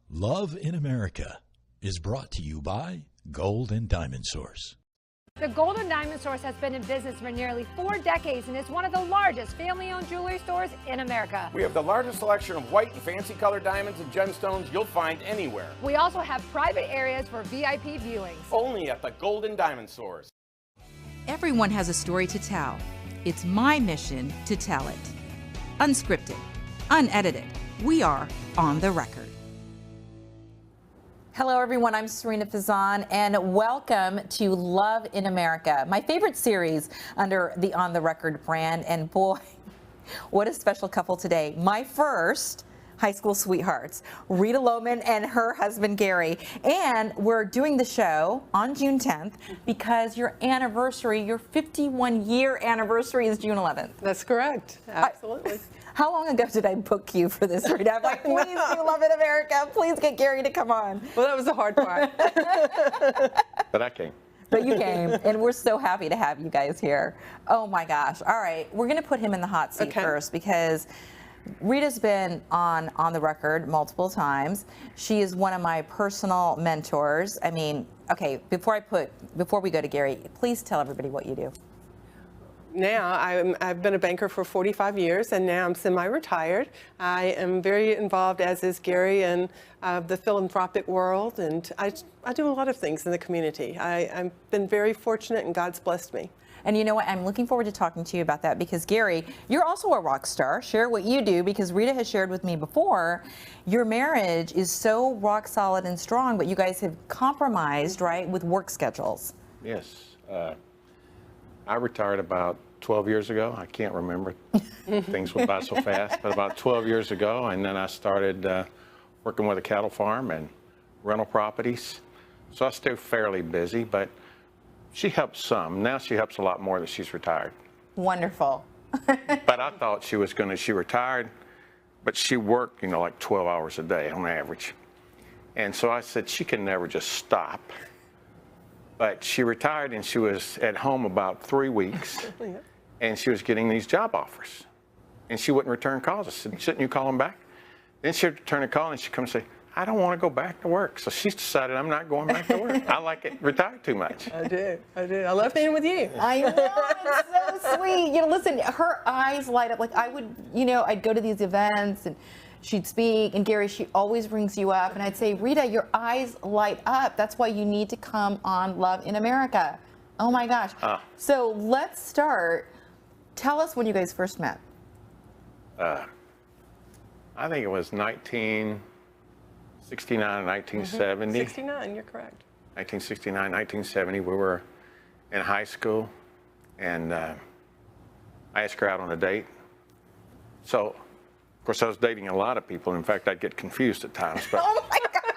Love in America is brought to you by Gold and Diamond Source. The Gold and Diamond Source has been in business for nearly 4 decades and is one of the largest family-owned jewelry stores in America. We have the largest selection of white and fancy colored diamonds and gemstones you'll find anywhere. We also have private areas for VIP viewings. Only at the Gold and Diamond Source. Everyone has a story to tell. It's my mission to tell it. Unscripted, unedited. We are on the record. Hello, everyone. I'm Sarina Fazan, and welcome to Love in America, my favorite series under the On the Record brand. And boy, what a special couple today. My first high school sweethearts, Rita Lowman and her husband, Gary. And we're doing the show on June 10th because your anniversary, your 51-year anniversary is June 11th. That's correct. Absolutely. How long ago did I book you for this, Rita? I'm like, please do Love in America. Please get Gary to come on. Well, that was the hard part. But I came. But you came, and we're so happy to have you guys here. Oh my gosh. All right, we're going to put him in the hot seat first because Rita's been on the record multiple times. She is one of my personal mentors. I mean, okay, before we go to Gary, please tell everybody what you do. Now, I've been a banker for 45 years, and now I'm semi-retired. I am very involved, as is Gary, in the philanthropic world, and I do a lot of things in the community. I've been very fortunate, and God's blessed me. And you know what? I'm looking forward to talking to you about that because, Gary, you're also a rock star. Share what you do because Rita has shared with me before. Your marriage is so rock solid and strong, but you guys have compromised, right, with work schedules. Yes. I retired about 12 years ago. I can't remember. Things went by so fast, but about 12 years ago. And then I started working with a cattle farm and rental properties. So I stay fairly busy, but she helps some. Now she helps a lot more that she's retired. Wonderful. But I thought she retired, but she worked, like 12 hours a day on average. And so I said, she can never just stop. But she retired and she was at home about 3 weeks and she was getting these job offers and she wouldn't return calls. I said, shouldn't you call them back? Then she'd return a call and she'd come and say, I don't want to go back to work. So she's decided I'm not going back to work. I like it retired too much. I do. I love being with you. I know, it's so sweet. Listen, her eyes light up. Like I would, I'd go to these events and she'd speak, and Gary, she always brings you up, and I'd say, Rita, your eyes light up. That's why you need to come on Love in America. Oh my gosh. So let's start. Tell us when you guys first met. I think it was 1969 and 1970. 69, you're correct. 1969, 1970, we were in high school, and I asked her out on a date. So, of course, I was dating a lot of people. In fact, I'd get confused at times. But Oh my God.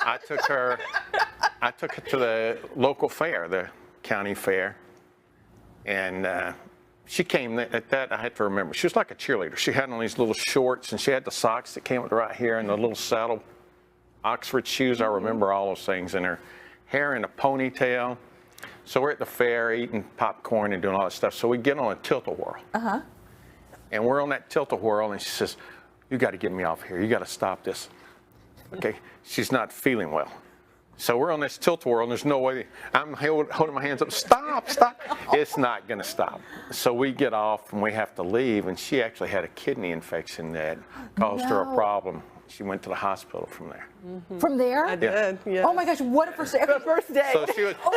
I took her to the local fair, the county fair, and she came at that. I had to remember. She was like a cheerleader. She had on these little shorts, and she had the socks that came with right here, and the little saddle Oxford shoes. I remember all those things, and her hair in a ponytail. So we're at the fair eating popcorn and doing all that stuff. So we get on a tilt-a-whirl. And we're on that tilt-a-whirl, and she says, you got to get me off here. You got to stop this. Okay, she's not feeling well. So we're on this tilt-a-whirl, and there's no way. I'm holding my hands up. Stop. It's not going to stop. So we get off, and we have to leave, and she actually had a kidney infection that caused her a problem. She went to the hospital from there. From there? I did, yes. Oh my gosh, what a first day. The first day. So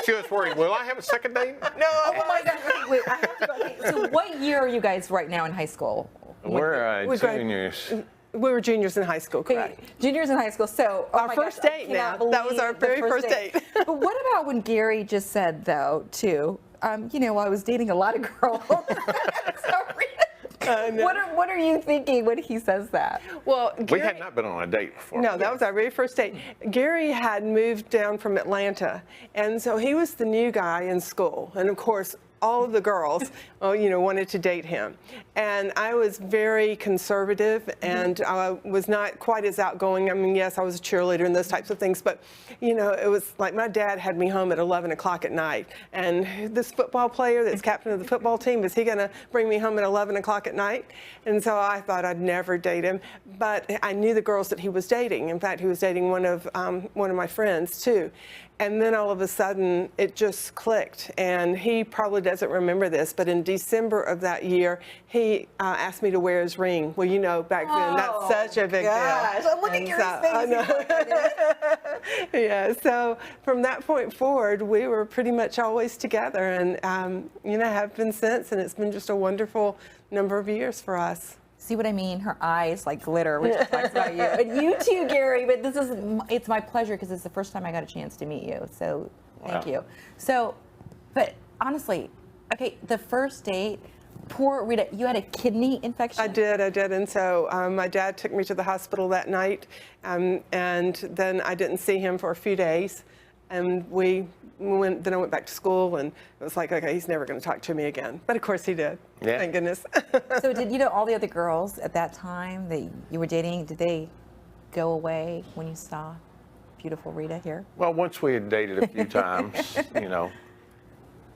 she was worried, will I have a second date? No. Oh my gosh, wait, I have to go. Okay, so what year are you guys right now in high school? We're juniors. We were juniors in high school, correct? Juniors in high school. So our first date now. That was our very first date. But what about when Gary just said, though, too, I was dating a lot of girls. Sorry. What are you thinking when he says that? Well, Gary, we had not been on a date before. No, that was our very first date. Gary had moved down from Atlanta, and so he was the new guy in school. And of course, all of the girls, wanted to date him. And I was very conservative, and I was not quite as outgoing. I mean, yes, I was a cheerleader and those types of things, but, it was like my dad had me home at 11 o'clock at night. And this football player that's captain of the football team, is he going to bring me home at 11 o'clock at night? And so I thought I'd never date him. But I knew the girls that he was dating. In fact, he was dating one of my friends, too. And then all of a sudden, it just clicked. And he probably doesn't remember this, but in December of that year, he asked me to wear his ring. Well, back then, that's such a big deal. Look at your face. Yeah, so from that point forward, we were pretty much always together, and, have been since. And it's been just a wonderful number of years for us. See what I mean? Her eyes like glitter, which talks about you. And you too, Gary, but it's my pleasure because it's the first time I got a chance to meet you. So thank you. So, but honestly, okay, the first date, poor Rita, you had a kidney infection? I did. And so my dad took me to the hospital that night, and then I didn't see him for a few days. And then I went back to school, and it was like, okay, he's never going to talk to me again. But of course he did. Yeah. Thank goodness. So did all the other girls at that time that you were dating, did they go away when you saw beautiful Rita here? Well, once we had dated a few times,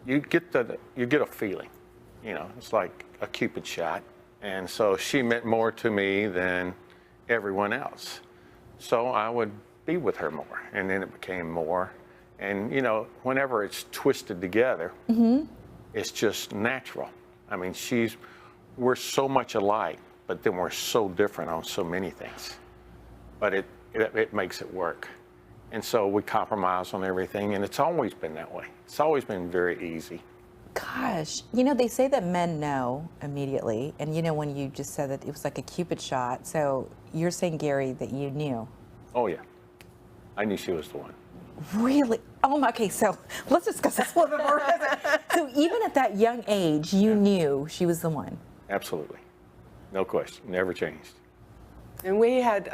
you get a feeling. It's like a Cupid shot. And so she meant more to me than everyone else. So I would be with her more, and then it became more. And, whenever it's twisted together, it's just natural. I mean, we're so much alike, but then we're so different on so many things. But it makes it work. And so we compromise on everything, and it's always been that way. It's always been very easy. Gosh, they say that men know immediately, and when you just said that it was like a Cupid shot, so you're saying, Gary, that you knew? Oh, yeah. I knew she was the one. Really? Oh, okay, so let's discuss this a little bit more. So even at that young age, you knew she was the one? Absolutely. No question. Never changed. And we had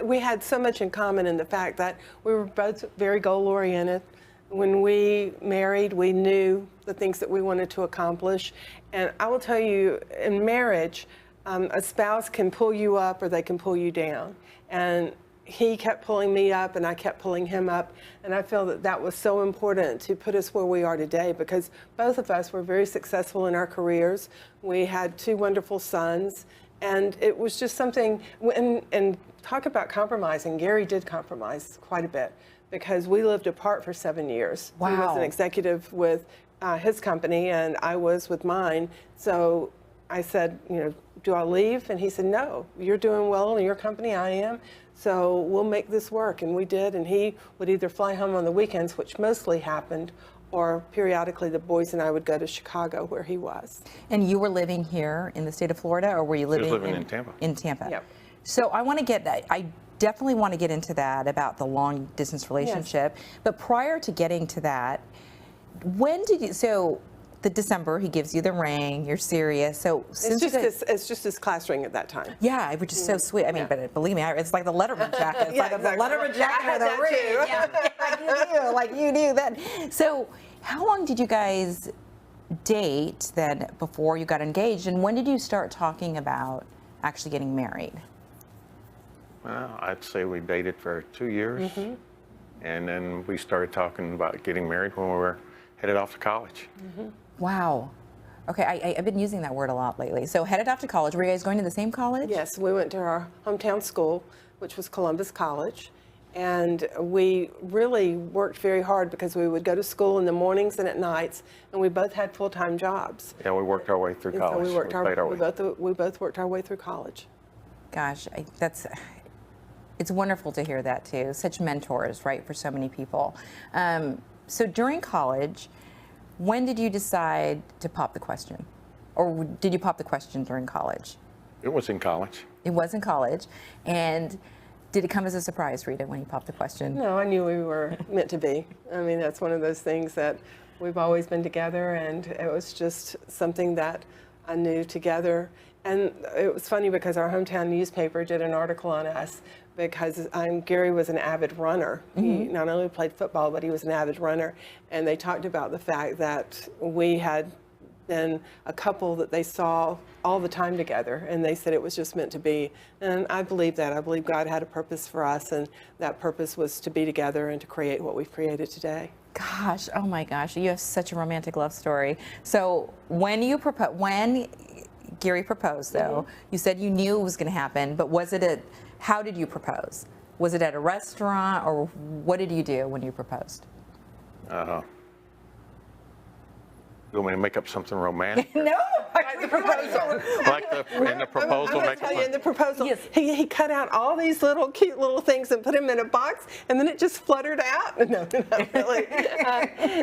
we had so much in common in the fact that we were both very goal-oriented. When we married, we knew the things that we wanted to accomplish. And I will tell you, in marriage, a spouse can pull you up or they can pull you down. And he kept pulling me up, and I kept pulling him up. And I feel that was so important to put us where we are today, because both of us were very successful in our careers. We had 2 wonderful sons. And it was just something, and talk about compromising. Gary did compromise quite a bit, because we lived apart for 7 years. Wow. He was an executive with his company, and I was with mine. So I said, do I leave? And he said, no, you're doing well in your company, I am. So we'll make this work. And we did. And he would either fly home on the weekends, which mostly happened, or periodically the boys and I would go to Chicago, where he was. And you were living here in the state of Florida, or were you living, in Tampa? In Tampa. Yep. So I want to get that. I definitely want to get into that about the long distance relationship. Yes. But prior to getting to that, when did you, so the December, he gives you the ring, you're serious. So since it's just his class ring at that time. Yeah, which is so sweet. I mean, but believe me, it's like the Letterman jacket. It's yeah, like exactly. the Letterman jacket with a ring. Yeah, like you knew that. So how long did you guys date then before you got engaged? And when did you start talking about actually getting married? Well, I'd say we dated for 2 years. Mm-hmm. And then we started talking about getting married when we were headed off to college. Mm-hmm. Wow. Okay, I've been using that word a lot lately. So headed off to college. Were you guys going to the same college? Yes, we went to our hometown school, which was Columbus College. And we really worked very hard, because we would go to school in the mornings and at nights, and we both had full-time jobs. Yeah, we worked our way through college. So we both worked our way through college. Gosh, it's wonderful to hear that too. Such mentors, right, for so many people. So during college, when did you decide to pop the question? Or did you pop the question during college? It was in college. It was in college. And did it come as a surprise, Rita, when you popped the question? No, I knew we were meant to be. I mean, that's one of those things that we've always been together, and it was just something that I knew together. And it was funny because our hometown newspaper did an article on us because Gary was an avid runner. He not only played football, but he was an avid runner. And they talked about the fact that we had been a couple that they saw all the time together, and they said it was just meant to be. And I believe that. I believe God had a purpose for us, and that purpose was to be together and to create what we've created today. Gosh, oh my gosh, you have such a romantic love story. So when Gary proposed, though, you said you knew it was going to happen, but how did you propose? Was it at a restaurant, or what did you do when you proposed? You want me to make up something romantic? No, Like the proposal. In the proposal, I'm make tell you, in up. the proposal, Yes. he cut out all these little cute little things and put them in a box, and then it just fluttered out. No, not really.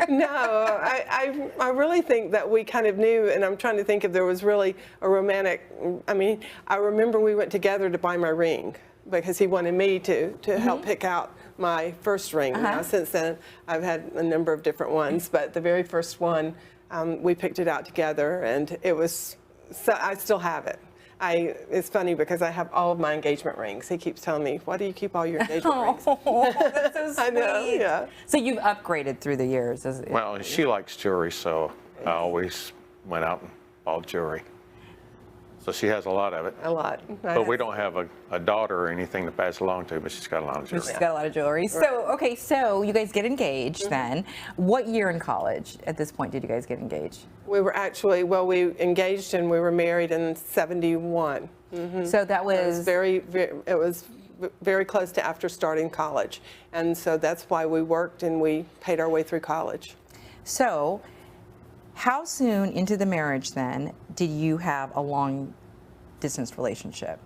No, I really think that we kind of knew, and I'm trying to think if there was really a romantic. I mean, I remember we went together to buy my ring because he wanted me to help pick out my first ring. Now, since then, I've had a number of different ones, but the very first one, we picked it out together, and it was. So I still have it. It's funny because I have all of my engagement rings. He keeps telling me, "Why do you keep all your engagement rings?" Oh, that's so sweet. I know, yeah. So you've upgraded through the years. Well, she likes jewelry, so I always went out and bought jewelry. So she has a lot of it. A lot. But we don't have a daughter or anything to pass along to, but she's got a lot of jewelry. She's got a lot of jewelry. So, okay, so you guys get engaged then. What year in college at this point did you guys get engaged? We were actually, well, we engaged and we were married in '71. So that was It was very close to after starting college. And so that's why we worked and we paid our way through college. So, how soon into the marriage then did you have a long distance relationship?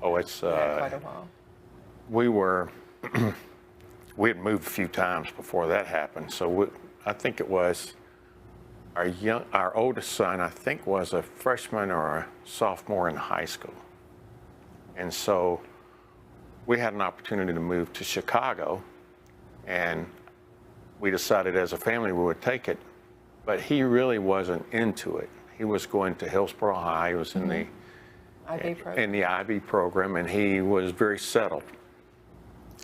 Oh, it's, Quite a while. we had moved a few times before that happened. So I think it was our oldest son, I think, was a freshman or a sophomore in high school. And so we had an opportunity to move to Chicago, and we decided as a family we would take it. But he really wasn't into it. He was going to Hillsborough High. He was in the IB program, and he was very settled.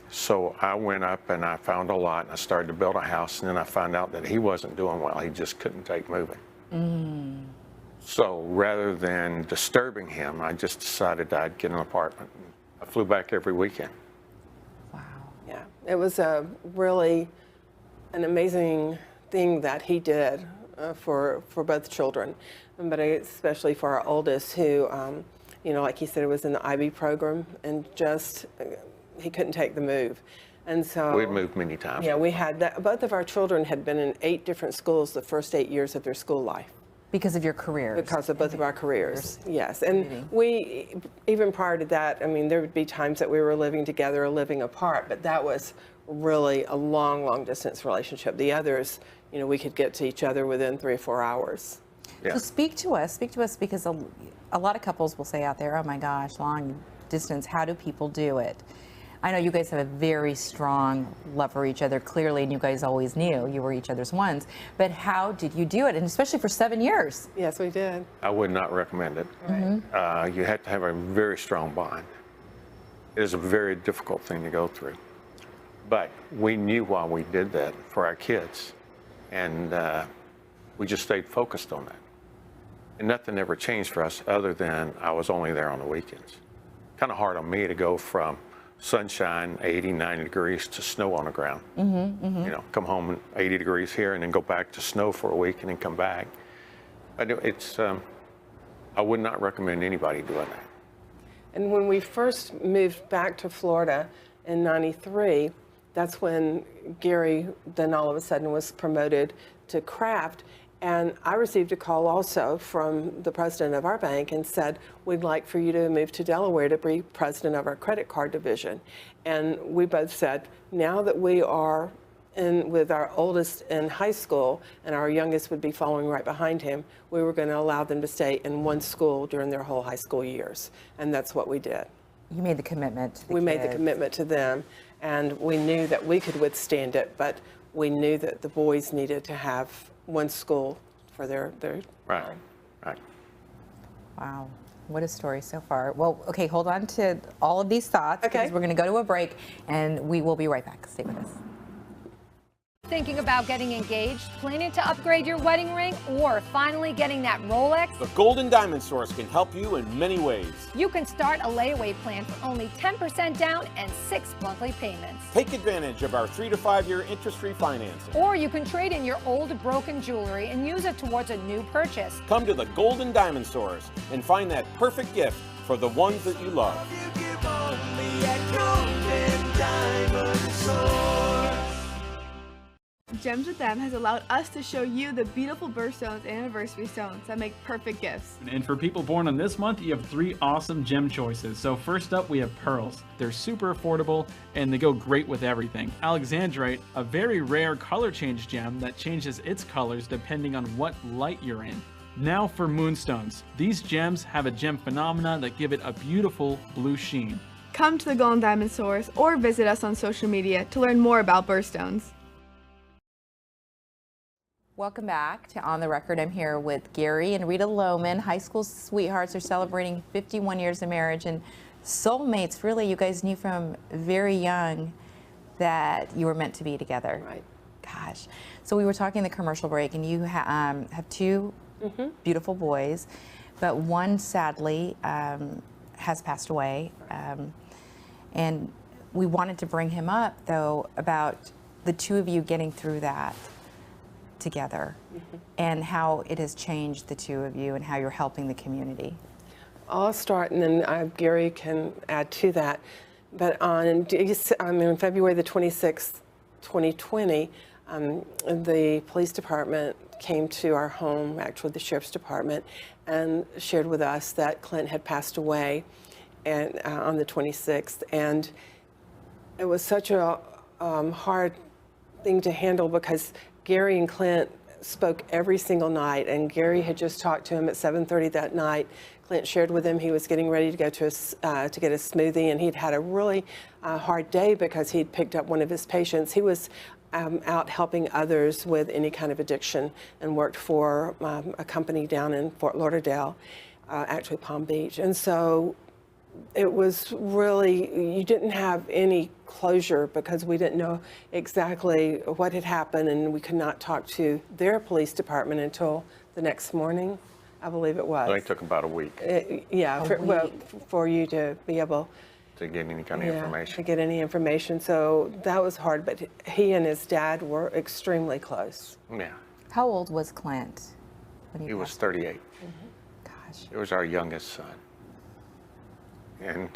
So I went up and I found a lot, and I started to build a house, and then I found out that he wasn't doing well. He just couldn't take moving. So rather than disturbing him, I just decided I'd get an apartment. I flew back every weekend. Wow. Yeah, it was really an amazing thing that he did for both children, but especially for our oldest, who, like he said, was in the IB program, and just he couldn't take the move, and so We'd moved many times. Yeah, we had that. Both of our children had been in 8 different schools the first 8 years of their school life. Because of your careers? Because of both of our careers, yes. And we, even prior to that, I mean, there would be times that we were living together or living apart, but that was really a long, long distance relationship. The others, we could get to each other within 3 or 4 hours. Yeah. So speak to us because a lot of couples will say out there, oh my gosh, long distance, how do people do it? I know you guys have a very strong love for each other, clearly, and you guys always knew you were each other's ones. But how did you do it, and especially for 7 years? Yes, we did. I would not recommend it. You have to have a very strong bond. It is a very difficult thing to go through. But we knew why we did that for our kids, and we just stayed focused on that. And nothing ever changed for us other than I was only there on the weekends. Kind of hard on me to go from sunshine, 80, 90 degrees, to snow on the ground. Come home 80 degrees here and then go back to snow for a week and then come back. I would not recommend anybody doing that. And when we first moved back to Florida in '93, that's when Gary then all of a sudden was promoted to craft. And I received a call also from the president of our bank and said, we'd like for you to move to Delaware to be president of our credit card division. And we both said, now that we are with our oldest in high school and our youngest would be following right behind him, we were going to allow them to stay in one school during their whole high school years. And that's what we did. You made the commitment to the We kids. made the commitment to them, and we knew that we could withstand it, but we knew that the boys needed to have one school for their Right. Wow. What a story so far. Well, okay, hold on to all of these thoughts because we're going to go to a break and we will be right back. Stay with us. Thinking about getting engaged, planning to upgrade your wedding ring, or finally getting that Rolex? The Gold and Diamond Source can help you in many ways. You can start a layaway plan for only 10% down and 6 monthly payments. Take advantage of our 3 to 5 year interest-free financing. Or you can trade in your old broken jewelry and use it towards a new purchase. Come to the Gold and Diamond Source and find that perfect gift for the ones that you love. Gems with Them has allowed us to show you the beautiful birthstones and anniversary stones that make perfect gifts. And for people born on this month, you have 3 awesome gem choices. So first up, we have pearls. They're super affordable and they go great with everything. Alexandrite, a very rare color change gem that changes its colors depending on what light you're in. Now for moonstones. These gems have a gem phenomena that give it a beautiful blue sheen. Come to the Gold and Diamond Source or visit us on social media to learn more about birthstones. Welcome back to On the Record. I'm here with Gary and Rita Lowman. High school sweethearts are celebrating 51 years of marriage and soulmates. Really, you guys knew from very young that you were meant to be together. Right. Gosh. So we were talking in the commercial break, and you have 2 beautiful boys, but one sadly has passed away. And we wanted to bring him up, though, about the 2 of you getting through that together and how it has changed the 2 of you and how you're helping the community. I'll start and then Gary can add to that. But on February the 26th, 2020, the police department came to our home, actually the sheriff's department, and shared with us that Clint had passed away and, on the 26th. And it was such a hard thing to handle because Gary and Clint spoke every single night, and Gary had just talked to him at 7:30 that night. Clint shared with him he was getting ready to go to get a smoothie, and he'd had a really hard day because he'd picked up one of his patients. He was out helping others with any kind of addiction and worked for a company down in Fort Lauderdale, actually Palm Beach. And so it was really, you didn't have any closure because we didn't know exactly what had happened, and we could not talk to their police department until the next morning, I believe it was. It only took about a week. For you to be able to get any kind of information. To get any information. So that was hard, but he and his dad were extremely close. Yeah. How old was Clint when he was 38. Gosh. He was our youngest son. And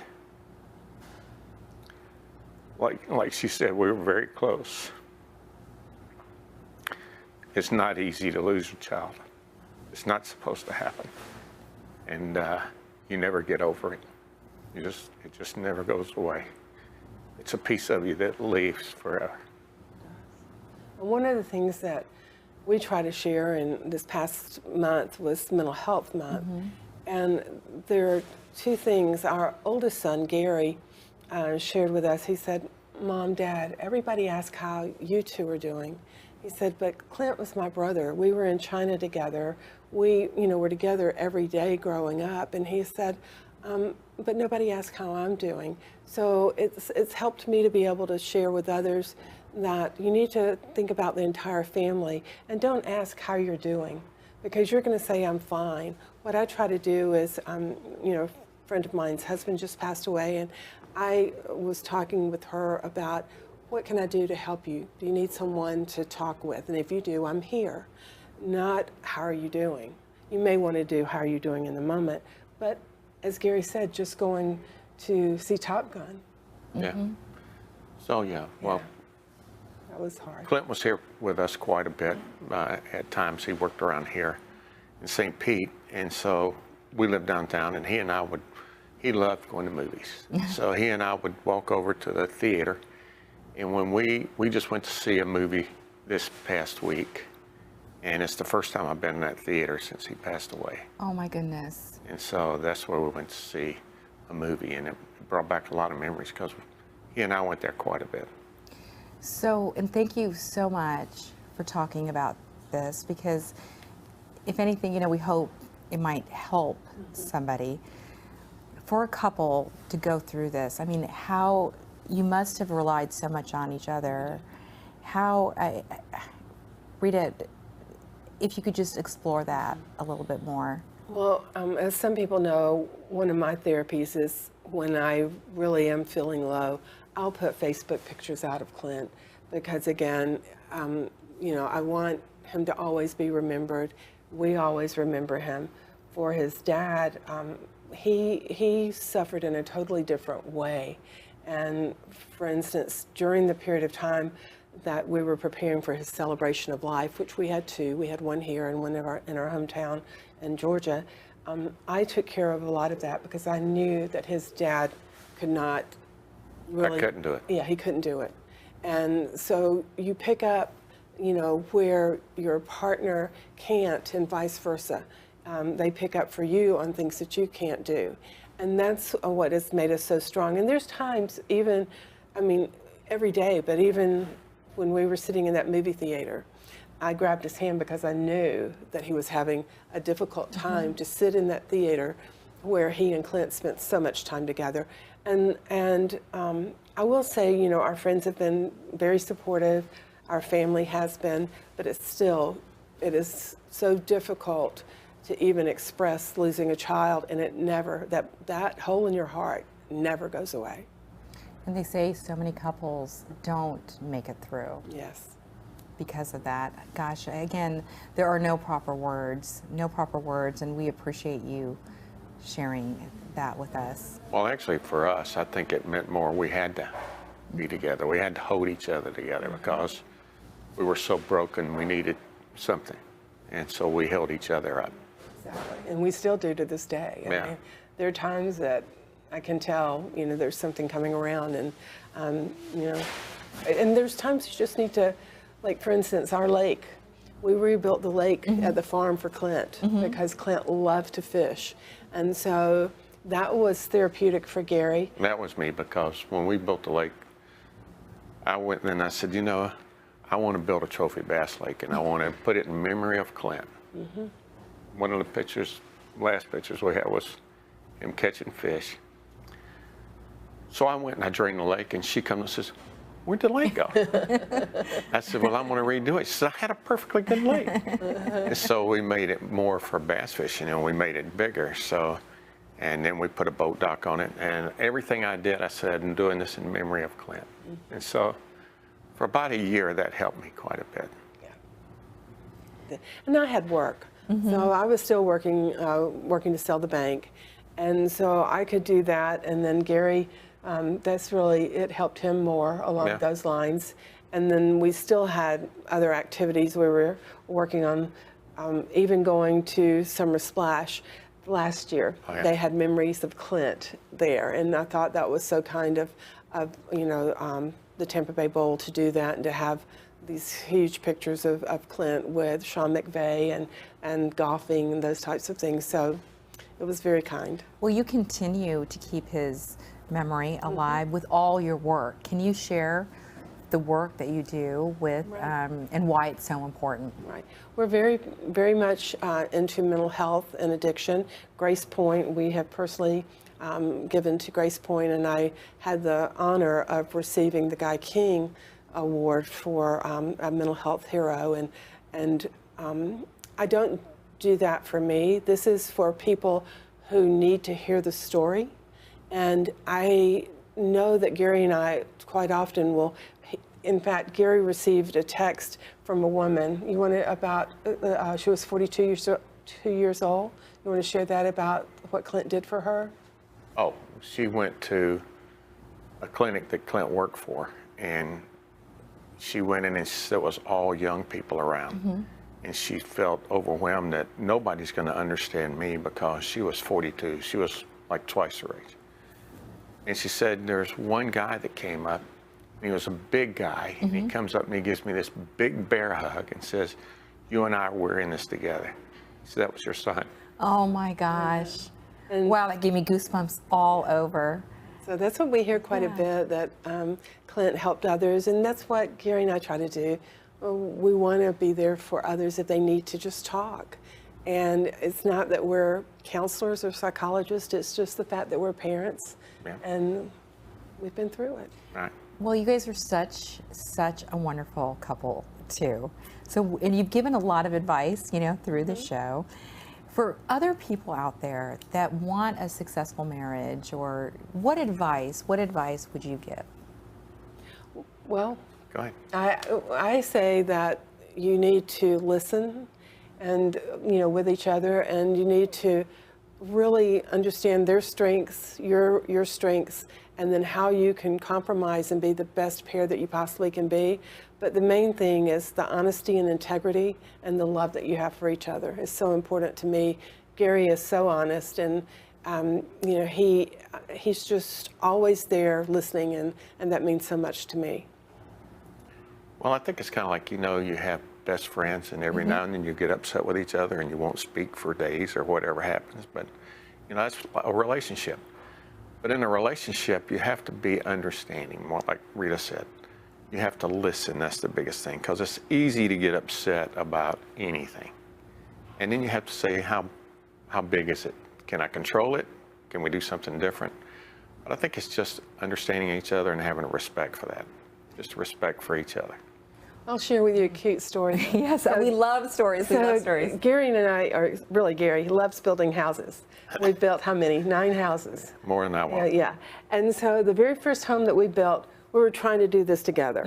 like she said, we were very close. It's not easy to lose a child. It's not supposed to happen. And you never get over it. It just never goes away. It's a piece of you that leaves forever. One of the things that we try to share in this past month was Mental Health Month. And there are 2 things. Our oldest son, Gary, shared with us. He said, Mom, Dad, everybody asks how you 2 are doing. He said, but Clint was my brother. We were in China together. We, were together every day growing up. And he said, but nobody asks how I'm doing. So it's helped me to be able to share with others that you need to think about the entire family and don't ask how you're doing, because you're going to say, I'm fine. What I try to do is, a friend of mine's husband just passed away, and I was talking with her about what can I do to help you? Do you need someone to talk with? And if you do, I'm here. Not how are you doing? You may want to do how are you doing in the moment, but as Gary said, just going to see Top Gun. Yeah. So well, that was hard. Clint was here with us quite a bit. At times he worked around here in St. Pete, and so we lived downtown, and he loved going to movies. So he and I would walk over to the theater, and when we just went to see a movie this past week, and it's the first time I've been in that theater since he passed away. Oh my goodness. And so that's where we went to see a movie, and it brought back a lot of memories because he and I went there quite a bit. So, and thank you so much for talking about this, because if anything, we hope it might help somebody. For a couple to go through this, I mean, how you must have relied so much on each other. Rita, if you could just explore that a little bit more. Well, as some people know, one of my therapies is when I really am feeling low, I'll put Facebook pictures out of Clint because, again, you know, I want him to always be remembered. We always remember him. For his dad, he suffered in a totally different way. And for instance, during the period of time that we were preparing for his celebration of life, which we had two, we had one here and one in our hometown in Georgia, I took care of a lot of that because I knew that his dad could not really... I couldn't do it. Yeah, he couldn't do it. And so you pick up, you know, where your partner can't and vice versa. They pick up for you on things that you can't do. And that's what has made us so strong. And there's times even, I mean, every day, but even when we were sitting in that movie theater, I grabbed his hand because I knew that he was having a difficult time to sit in that theater where he and Clint spent so much time together. And I will say, you know, our friends have been very supportive, our family has been, but it is so difficult to even express losing a child, and it never, that hole in your heart never goes away. And they say so many couples don't make it through. Yes. Because of that. Gosh, again, there are no proper words, and we appreciate you sharing that with us. Well, actually, for us, I think it meant more. We had to be together. We had to hold each other together because we were so broken. We needed something, and so we held each other up. Exactly, and we still do to this day. Yeah. I mean, there are times that I can tell, you know, there's something coming around, and you know, and there's times you just need to, like for instance, our lake. We rebuilt the lake at the farm for Clint because Clint loved to fish, and so that was therapeutic for Gary. That was me because when we built the lake, I went and I said, you know, I want to build a trophy bass lake, and I want to put it in memory of Clint. One of the pictures, last pictures we had was him catching fish. So I went and I drained the lake, and she comes and says, where'd the lake go? I said, well, I'm going to redo it. She said, I had a perfectly good lake. And so we made it more for bass fishing, and we made it bigger. So, and then we put a boat dock on it, and everything I did, I said, I'm doing this in memory of Clint. And so for about a year, that helped me quite a bit. Yeah. And I had work. So I was still working to sell the bank. And so I could do that. And then Gary, that's really, it helped him more along those lines. And then we still had other activities. We were working on even going to Summer Splash last year. They had memories of Clint there. And I thought that was so kind of you know, the Tampa Bay Bowl to do that and to have these huge pictures of Clint with Sean McVay and golfing and those types of things. So it was very kind. Well, you continue to keep his memory alive with all your work. Can you share the work that you do with and why it's so important? Right. We're very, very much into mental health and addiction. Grace Point, we have personally given to Grace Point, and I had the honor of receiving the Guy King Award for a mental health hero, and I don't do that for me. This is for people who need to hear the story, and I know that Gary and I quite often will. In fact, Gary received a text from a woman. You want to about she was 42 years old. You want to share that about what Clint did for her? Oh, she went to a clinic that Clint worked for, and she went in and it was all young people around. And she felt overwhelmed that nobody's going to understand me because she was 42. She was like twice her age. And she said there's one guy that came up, and he was a big guy, and he comes up and he gives me this big bear hug and says, you and I, we're in this together. So that was your son. Oh my gosh. And wow, that gave me goosebumps all over. So that's what we hear quite a bit, that Clint helped others, and that's what Gary and I try to do. We want to be there for others if they need to just talk. And it's not that we're counselors or psychologists, it's just the fact that we're parents. Yeah. And we've been through it. Right. Well, you guys are such a wonderful couple too. So, and you've given a lot of advice, you know, through the show. For other people out there that want a successful marriage, or what advice would you give? Well, Go ahead. I say that you need to listen and, you know, with each other, and you need to really understand their strengths, your strengths, and then how you can compromise and be the best pair that you possibly can be. But the main thing is the honesty and integrity and the love that you have for each other is so important to me. Gary is so honest, and you know, he's just always there listening, and that means so much to me. Well, I think it's kind of like, you know, you have best friends, and every now and then you get upset with each other and you won't speak for days or whatever happens. But, you know, that's a relationship. But in a relationship, you have to be understanding, more like Rita said. You have to listen. That's the biggest thing, because it's easy to get upset about anything. And then you have to say, how big is it? Can I control it? Can we do something different? But I think it's just understanding each other and having a respect for that. Just respect for each other. I'll share with you a cute story. Yes, we love stories. We love stories. Gary and I are really Gary. He loves building houses. We've built how many? 9 houses. More than I want. Yeah. And so the very first home that we built, we were trying to do this together.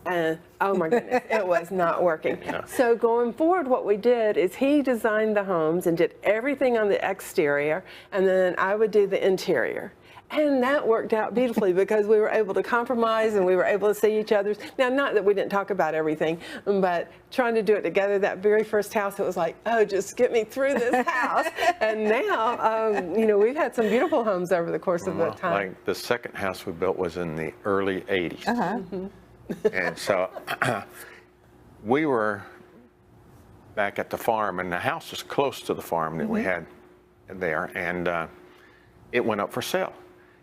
And oh my goodness, it was not working. Yeah. So going forward, what we did is he designed the homes and did everything on the exterior, and then I would do the interior. And that worked out beautifully because we were able to compromise and we were able to see each other's. Now, not that we didn't talk about everything, but trying to do it together, that very first house, it was like, oh, just get me through this house. And now, you know, we've had some beautiful homes over the course of that time. Like the second house we built was in the early 80s. And so we were back at the farm, and the house was close to the farm that we had there, and it went up for sale.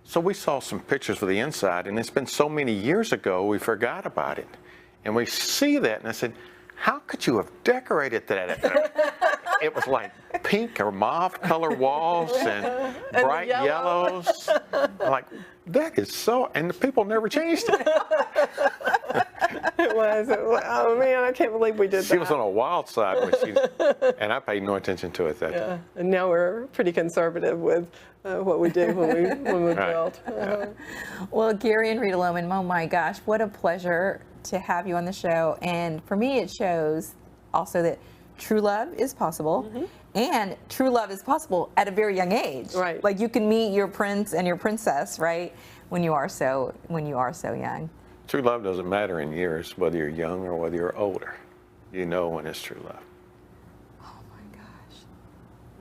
So we saw some pictures of the inside, and it's been so many years ago, we forgot about it. And we see that, and I said, how could you have decorated that? It was like pink or mauve color walls and bright yellows. Like, that is so, and the people never changed it. It was, oh man, I can't believe we did that. She was on a wild side when she, and I paid no attention to it that time. And now we're pretty conservative with what we do when we build. Well, Gary and Rita Lowman, oh my gosh, what a pleasure to have you on the show. And for me, it shows also that true love is possible, and true love is possible at a very young age. Right. Like you can meet your prince and your princess, right, when you are so young. True love doesn't matter in years, whether you're young or whether you're older. You know when it's true love. Oh my gosh.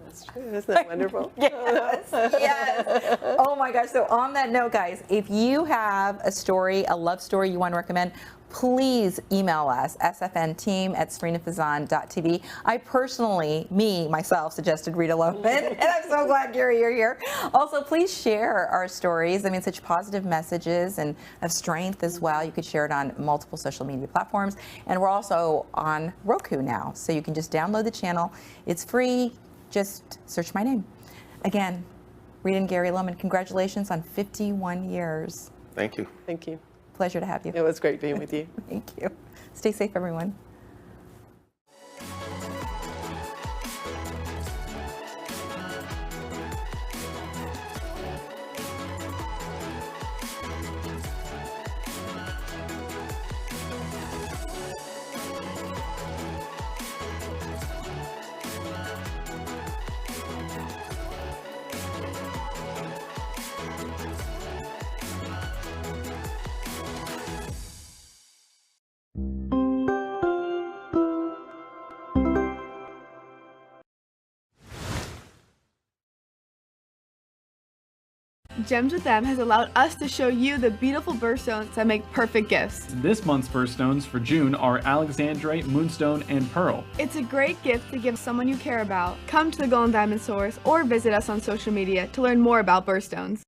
That's true. Isn't that wonderful? Yes, yes. Oh my gosh. So on that note, guys, if you have a story, a love story you want to recommend, please email us, sfnteam@sarinafazan.tv. I personally, myself, suggested Rita Lowman, and I'm so glad, Gary, you're here. Also, please share our stories. I mean, such positive messages and of strength as well. You could share it on multiple social media platforms. And we're also on Roku now, so you can just download the channel. It's free. Just search my name. Again, Rita and Gary Lowman, congratulations on 51 years. Thank you. Thank you. Pleasure to have you. It was great being with you. Thank you. Stay safe, everyone. Gems with Them has allowed us to show you the beautiful birthstones that make perfect gifts. This month's birthstones for June are Alexandrite, Moonstone, and Pearl. It's a great gift to give someone you care about. Come to the Gold and Diamond Source or visit us on social media to learn more about birthstones.